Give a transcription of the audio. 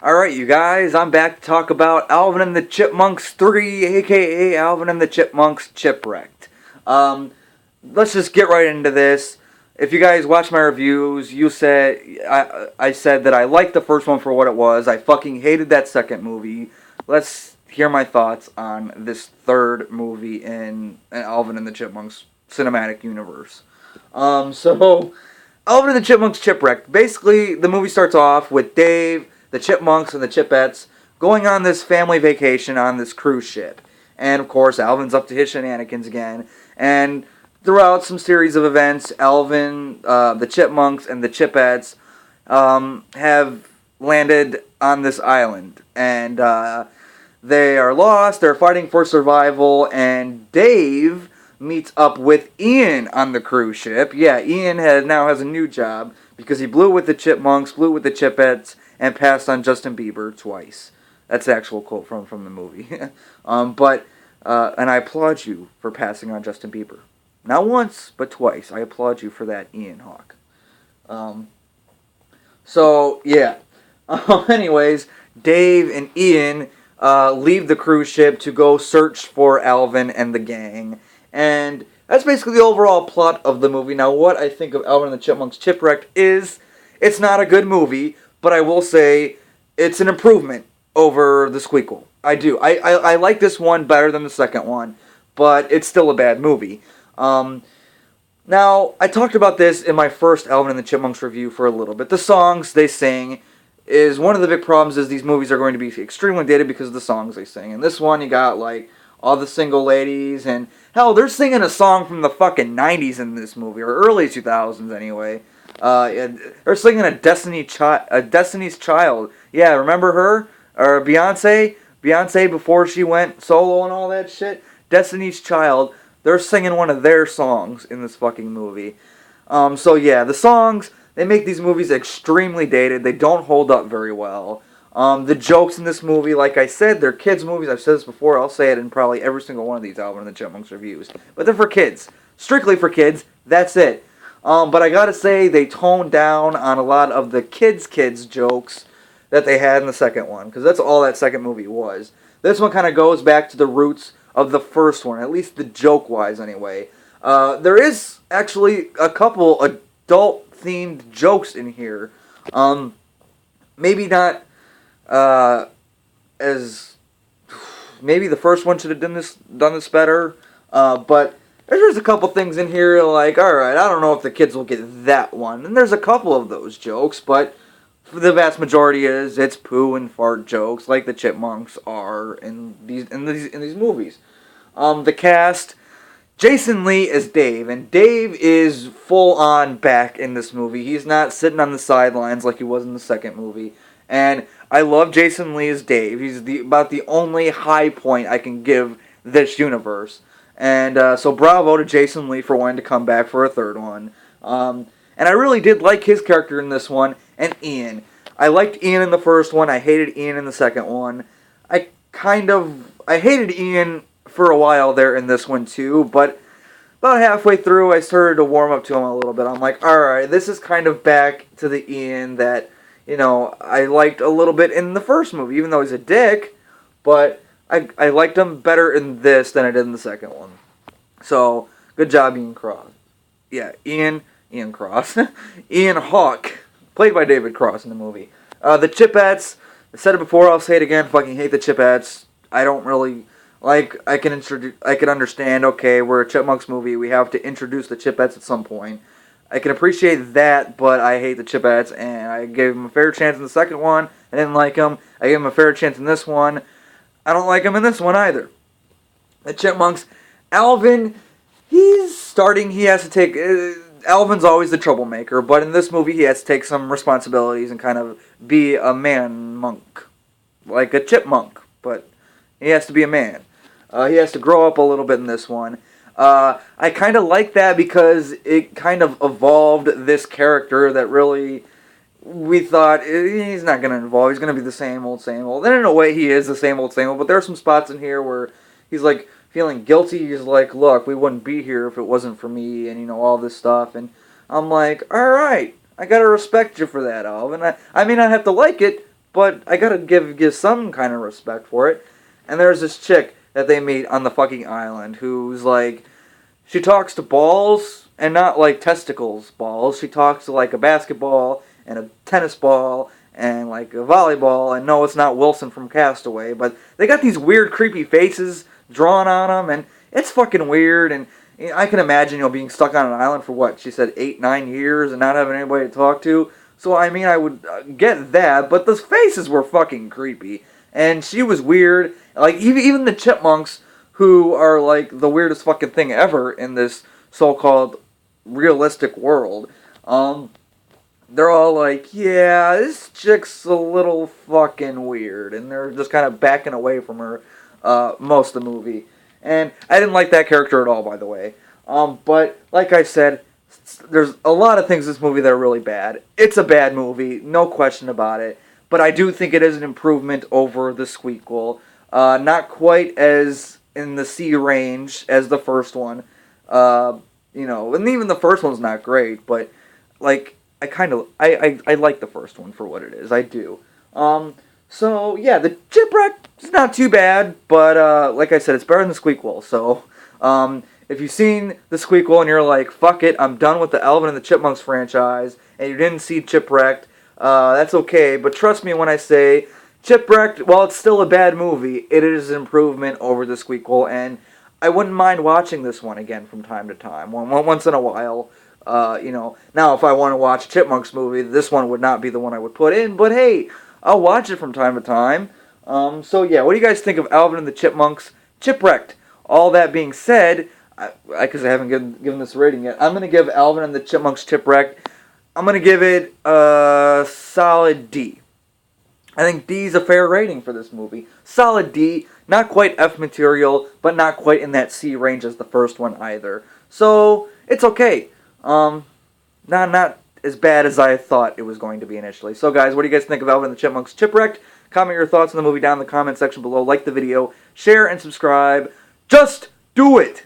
Alright, you guys, I'm back to talk about Alvin and the Chipmunks 3, aka Alvin and the Chipmunks Chipwrecked. Let's just get right into this. If you guys watch my reviews, I said that I liked the first one for what it was. I fucking hated that second movie. Let's hear my thoughts on this third movie in Alvin and the Chipmunks cinematic universe. Alvin and the Chipmunks Chipwrecked. Basically, the movie starts off with Dave, the Chipmunks, and the Chipettes going on this family vacation on this cruise ship. And, of course, Alvin's up to his shenanigans again. And throughout some series of events, Alvin, the Chipmunks, and the Chipettes have landed on this island. And they are lost, they're fighting for survival, and Dave meets up with Ian on the cruise ship. Yeah, Ian now has a new job because he blew with the Chipmunks, blew with the Chipettes, and passed on Justin Bieber twice. That's the actual quote from the movie. And I applaud you for passing on Justin Bieber. Not once, but twice. I applaud you for that, Ian Hawke. Anyways, Dave and Ian leave the cruise ship to go search for Alvin and the gang. And that's basically the overall plot of the movie. Now, what I think of Alvin and the Chipmunks Chipwrecked is, it's not a good movie, but I will say it's an improvement over the sequel. I do. I like this one better than the second one, but it's still a bad movie. Now, I talked about this in my first Alvin and the Chipmunks review for a little bit. The songs they sing is one of the big problems, is these movies are going to be extremely dated because of the songs they sing. In this one, you got, like, all the single ladies, and hell, they're singing a song from the fucking 90s in this movie, or early 2000s anyway. They're singing a Destiny's Child. Yeah, remember her? Or Beyonce? Beyonce before she went solo and all that shit? Destiny's Child. They're singing one of their songs in this fucking movie. The songs, they make these movies extremely dated. They don't hold up very well. The jokes in this movie, like I said, they're kids' movies. I've said this before. I'll say it in probably every single one of these Alvin and the Chipmunks reviews. But they're for kids. Strictly for kids. That's it. But I gotta say, they toned down on a lot of the kids' jokes that they had in the second one. Because that's all that second movie was. This one kind of goes back to the roots of the first one. At least the joke-wise, anyway. There is actually a couple adult-themed jokes in here. Maybe not maybe the first one should have done this better, but there's a couple things in here like, alright, I don't know if the kids will get that one, and there's a couple of those jokes, but for the vast majority it's poo and fart jokes like the Chipmunks are in these movies. The cast, Jason Lee is Dave, and Dave is full on back in this movie. He's not sitting on the sidelines like he was in the second movie. And I love Jason Lee as Dave. He's about the only high point I can give this universe. And so bravo to Jason Lee for wanting to come back for a third one. And I really did like his character in this one, and Ian. I liked Ian in the first one. I hated Ian in the second one. I hated Ian for a while there in this one too, but about halfway through I started to warm up to him a little bit. I'm like, alright, this is kind of back to the Ian that, you know, I liked a little bit in the first movie, even though he's a dick, but I liked him better in this than I did in the second one. So, good job, Ian Cross. Yeah, Ian Cross. Ian Hawke, played by David Cross in the movie. The Chipettes, I said it before, I'll say it again, fucking hate the Chipettes. I don't really, like, I can understand, okay, we're a Chipmunks movie, we have to introduce the Chipettes at some point. I can appreciate that, but I hate the Chipettes, and I gave him a fair chance in the second one. I didn't like him. I gave him a fair chance in this one. I don't like him in this one either. The Chipmunks, Alvin, he has to take, Alvin's always the troublemaker, but in this movie he has to take some responsibilities and kind of be a man-monk. Like a chipmunk, but he has to be a man. He has to grow up a little bit in this one. I kind of like that because it kind of evolved this character that really we thought he's not going to evolve. He's going to be the same old. And in a way, he is the same old. But there are some spots in here where he's like feeling guilty. He's like, look, we wouldn't be here if it wasn't for me, and all this stuff. And I'm like, all right, I got to respect you for that, Alvin. I may not have to like it, but I gotta give some kind of respect for it. And there's this chick that they meet on the fucking island who's like, she talks to balls, and not like testicles balls. She talks to like a basketball and a tennis ball and like a volleyball. And no, it's not Wilson from Castaway, but they got these weird, creepy faces drawn on them, and it's fucking weird. And I can imagine, being stuck on an island for what she said, 8-9 years, and not having anybody to talk to. So I mean, I would get that, but the faces were fucking creepy, and she was weird. Like even the Chipmunks, who are like the weirdest fucking thing ever in this so-called realistic world, they're all like, yeah, this chick's a little fucking weird, and they're just kind of backing away from her most of the movie. And I didn't like that character at all, by the way. But like I said, there's a lot of things in this movie that are really bad. It's a bad movie, no question about it. But I do think it is an improvement over the sequel. Not quite as in the C range as the first one. And even the first one's not great, but like I like the first one for what it is. I do. So yeah, the Chipwrecked is not too bad, but like I said, it's better than the sequel. So if you've seen the sequel and you're like, fuck it, I'm done with the Alvin and the Chipmunks franchise, and you didn't see Chipwrecked, that's okay. But trust me when I say Chipwrecked, while it's still a bad movie, it is an improvement over the sequel, and I wouldn't mind watching this one again from time to time, once in a while. Now if I want to watch a Chipmunks movie, this one would not be the one I would put in, but hey, I'll watch it from time to time. So yeah, what do you guys think of Alvin and the Chipmunks Chipwrecked? All that being said, because I haven't given this a rating yet, I'm going to give Alvin and the Chipmunks Chipwrecked, I'm going to give it a solid D. I think D is a fair rating for this movie. Solid D, not quite F material, but not quite in that C range as the first one either. So, it's okay. Not as bad as I thought it was going to be initially. So guys, what do you guys think of Alvin and the Chipmunks Chipwrecked? Comment your thoughts on the movie down in the comment section below. Like the video, share, and subscribe. Just do it!